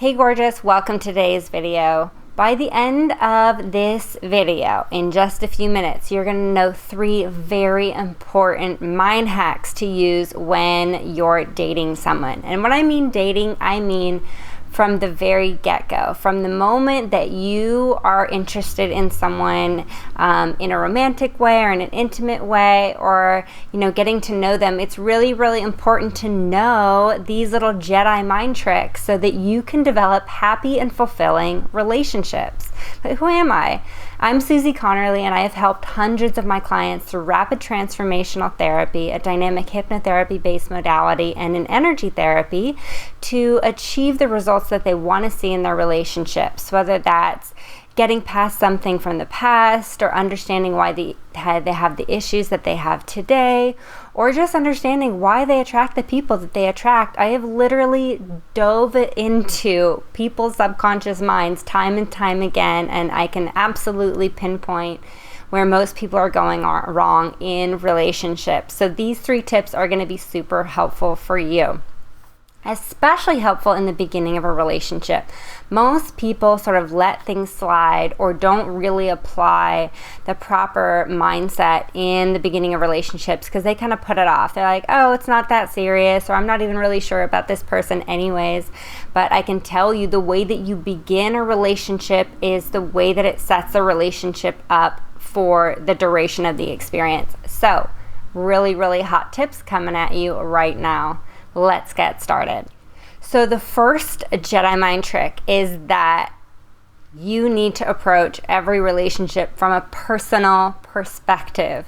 Hey gorgeous, welcome to today's video. By the end of this video, in just a few minutes, you're gonna know 3 very important mind hacks to use when you're dating someone. And when I mean dating, I mean from the very get-go, from the moment that you are interested in someone in a romantic way or in an intimate way, or getting to know them. It's really, really important to know these little Jedi mind tricks so that you can develop happy and fulfilling relationships. But who am I? I'm Susie Connerly, and I have helped hundreds of my clients through rapid transformational therapy, a dynamic hypnotherapy-based modality, and an energy therapy to achieve the results that they want to see in their relationships, whether that's getting past something from the past, or understanding why they have the issues that they have today, or just understanding why they attract the people that they attract. I have literally dove into people's subconscious minds time and time again, and I can absolutely pinpoint where most people are going wrong in relationships. So these 3 tips are going to be super helpful for you. Especially helpful in the beginning of a relationship. Most people sort of let things slide or don't really apply the proper mindset in the beginning of relationships because they kind of put it off. They're like, oh, it's not that serious, or I'm not even really sure about this person anyways. But I can tell you the way that you begin a relationship is the way that it sets a relationship up for the duration of the experience. So, really, really hot tips coming at you right now. Let's get started. So the first Jedi mind trick is that you need to approach every relationship from a personal perspective.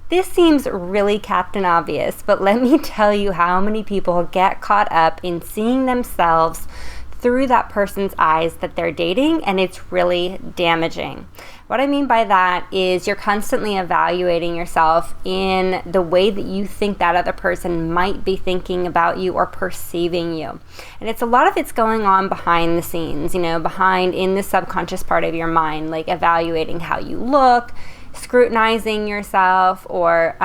This seems really Captain Obvious, but let me tell you how many people get caught up in seeing themselves through that person's eyes that they're dating, and it's really damaging. What I mean by that is you're constantly evaluating yourself in the way that you think that other person might be thinking about you or perceiving you. And a lot of it's going on behind the scenes, behind in the subconscious part of your mind, like evaluating how you look, scrutinizing yourself, or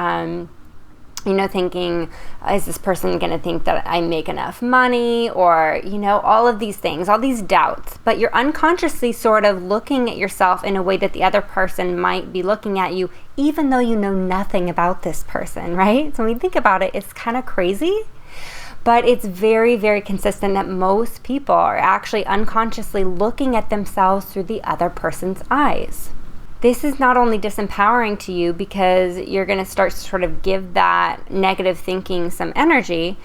thinking, is this person going to think that I make enough money? Or, all of these things, all these doubts. But you're unconsciously sort of looking at yourself in a way that the other person might be looking at you, even though you know nothing about this person, right? So when we think about it, it's kind of crazy. But it's very, very consistent that most people are actually unconsciously looking at themselves through the other person's eyes. This is not only disempowering to you because you're going to start to sort of give that negative thinking some energy,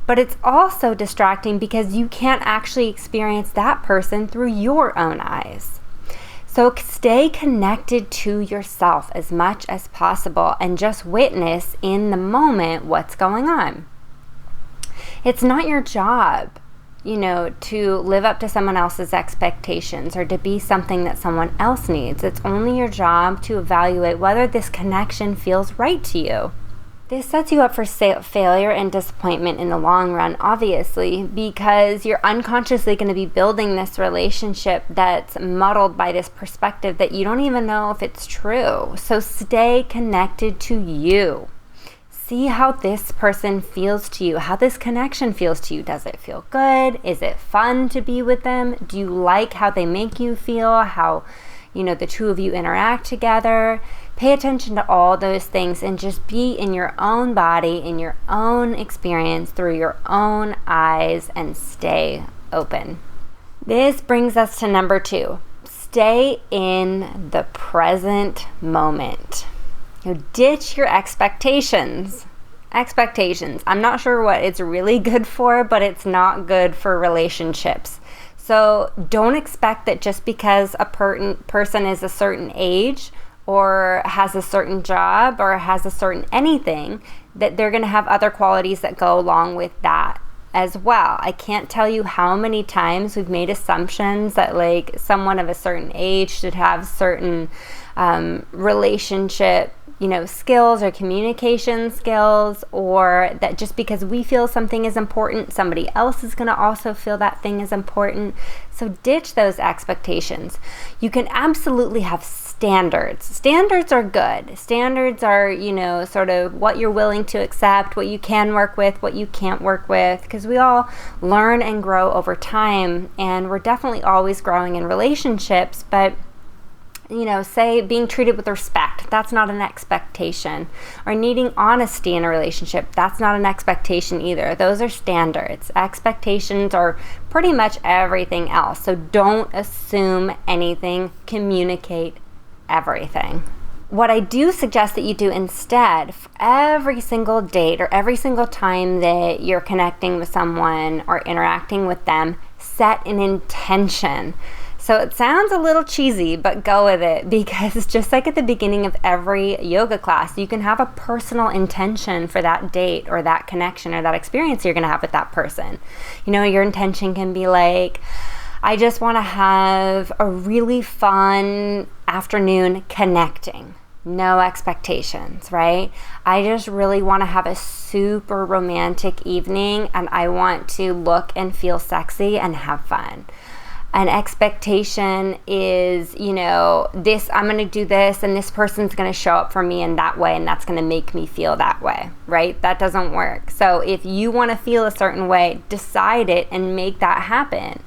but it's also distracting because you can't actually experience that person through your own eyes. So stay connected to yourself as much as possible and just witness in the moment what's going on. It's not your job to live up to someone else's expectations or to be something that someone else needs. It's only your job to evaluate whether this connection feels right to you. This sets you up for failure and disappointment in the long run, obviously, because you're unconsciously going to be building this relationship that's muddled by this perspective that you don't even know if it's true. So stay connected to you. See how this person feels to you, how this connection feels to you. Does it feel good? Is it fun to be with them? Do you like how they make you feel? How, the two of you interact together? Pay attention to all those things and just be in your own body, in your own experience, through your own eyes, and stay open. This brings us to number 2. Stay in the present moment. Ditch your expectations. I'm not sure what it's really good for, but it's not good for relationships. So don't expect that just because a person is a certain age or has a certain job or has a certain anything, that they're going to have other qualities that go along with that as well. I can't tell you how many times we've made assumptions that like someone of a certain age should have certain relationship skills or communication skills, or that just because we feel something is important, somebody else is going to also feel that thing is important. So ditch those expectations. You can absolutely have standards. Standards are good. Standards are, sort of what you're willing to accept, what you can work with, what you can't work with, because we all learn and grow over time, and we're definitely always growing in relationships, but say being treated with respect, that's not an expectation. Or needing honesty in a relationship, that's not an expectation either. Those are standards. Expectations are pretty much everything else. So don't assume anything, communicate everything. What I do suggest that you do instead, for every single date or every single time that you're connecting with someone or interacting with them, set an intention. So it sounds a little cheesy, but go with it, because just like at the beginning of every yoga class, you can have a personal intention for that date or that connection or that experience you're going to have with that person. Your intention can be like, I just want to have a really fun afternoon connecting. No expectations, right? I just really want to have a super romantic evening, and I want to look and feel sexy and have fun. An expectation is, I'm going to do this, and this person's going to show up for me in that way, and that's going to make me feel that way, right? That doesn't work. So if you want to feel a certain way, decide it and make that happen.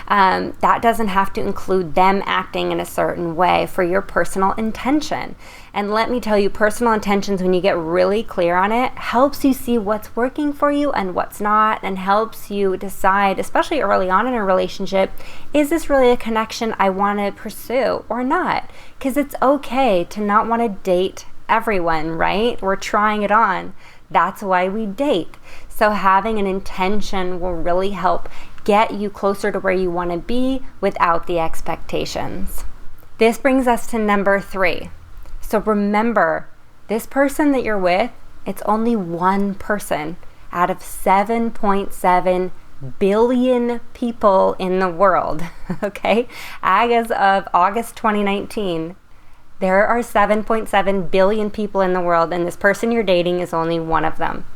That doesn't have to include them acting in a certain way for your personal intention. And let me tell you, personal intentions, when you get really clear on it, helps you see what's working for you and what's not, and helps you decide, especially early on in a relationship, is this really a connection I want to pursue or not? Because it's okay to not want to date everyone, right? We're trying it on. That's why we date. So having an intention will really help get you closer to where you want to be without the expectations. This brings us to number 3. So remember, this person that you're with, it's only one person out of 7.7 billion people in the world, okay? As of August 2019, there are 7.7 billion people in the world, and this person you're dating is only one of them.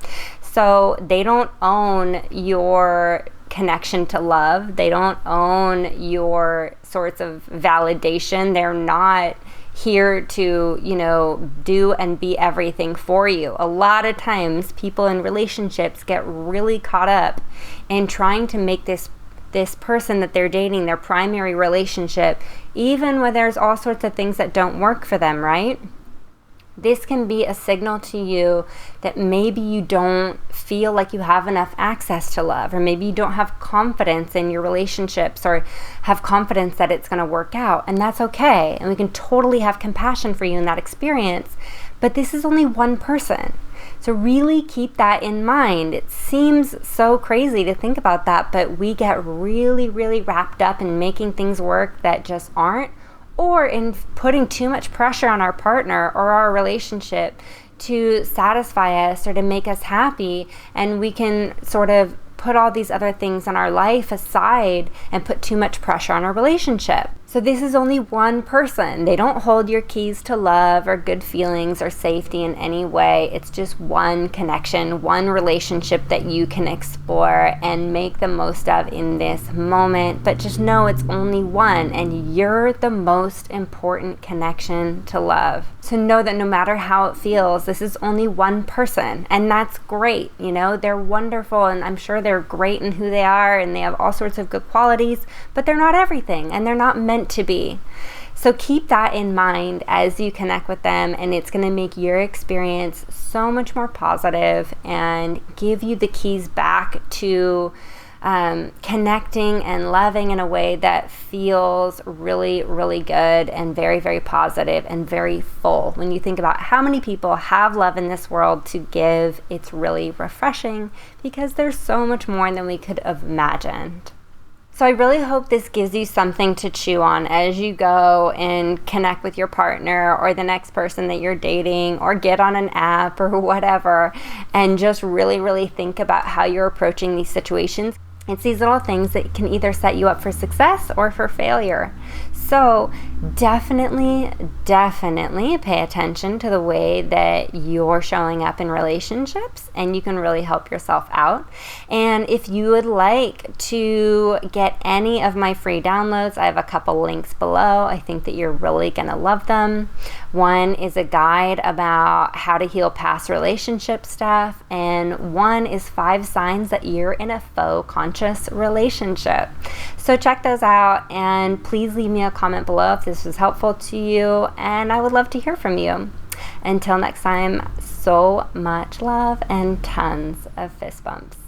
So they don't own your connection to love. They don't own your sorts of validation. They're not here to, do and be everything for you. A lot of times people in relationships get really caught up in trying to make this person that they're dating their primary relationship, even when there's all sorts of things that don't work for them, right? This can be a signal to you that maybe you don't feel like you have enough access to love, or maybe you don't have confidence in your relationships or have confidence that it's going to work out. And that's okay. And we can totally have compassion for you in that experience. But this is only one person. So really keep that in mind. It seems so crazy to think about that, but we get really, really wrapped up in making things work that just aren't, or in putting too much pressure on our partner or our relationship to satisfy us or to make us happy, and we can sort of put all these other things in our life aside and put too much pressure on our relationship. So this is only one person. They don't hold your keys to love or good feelings or safety in any way. It's just one connection, one relationship that you can explore and make the most of in this moment. But just know it's only one, and you're the most important connection to love. So know that no matter how it feels, this is only one person, and that's great. They're wonderful, and I'm sure they're great in who they are, and they have all sorts of good qualities, but they're not everything, and they're not meant to be. So keep that in mind as you connect with them, and it's going to make your experience so much more positive and give you the keys back to connecting and loving in a way that feels really, really good and very, very positive and very full. When you think about how many people have love in this world to give, it's really refreshing because there's so much more than we could have imagined. So I really hope this gives you something to chew on as you go and connect with your partner or the next person that you're dating, or get on an app or whatever, and just really, really think about how you're approaching these situations. It's these little things that can either set you up for success or for failure. So definitely pay attention to the way that you're showing up in relationships, and you can really help yourself out. And if you would like to get any of my free downloads, I have a couple links below. I think that you're really going to love them. One is a guide about how to heal past relationship stuff, and one is 5 signs that you're in a faux conscious relationship. So check those out, and please leave me a comment below if this was helpful to you, and I would love to hear from you. Until next time, so much love and tons of fist bumps.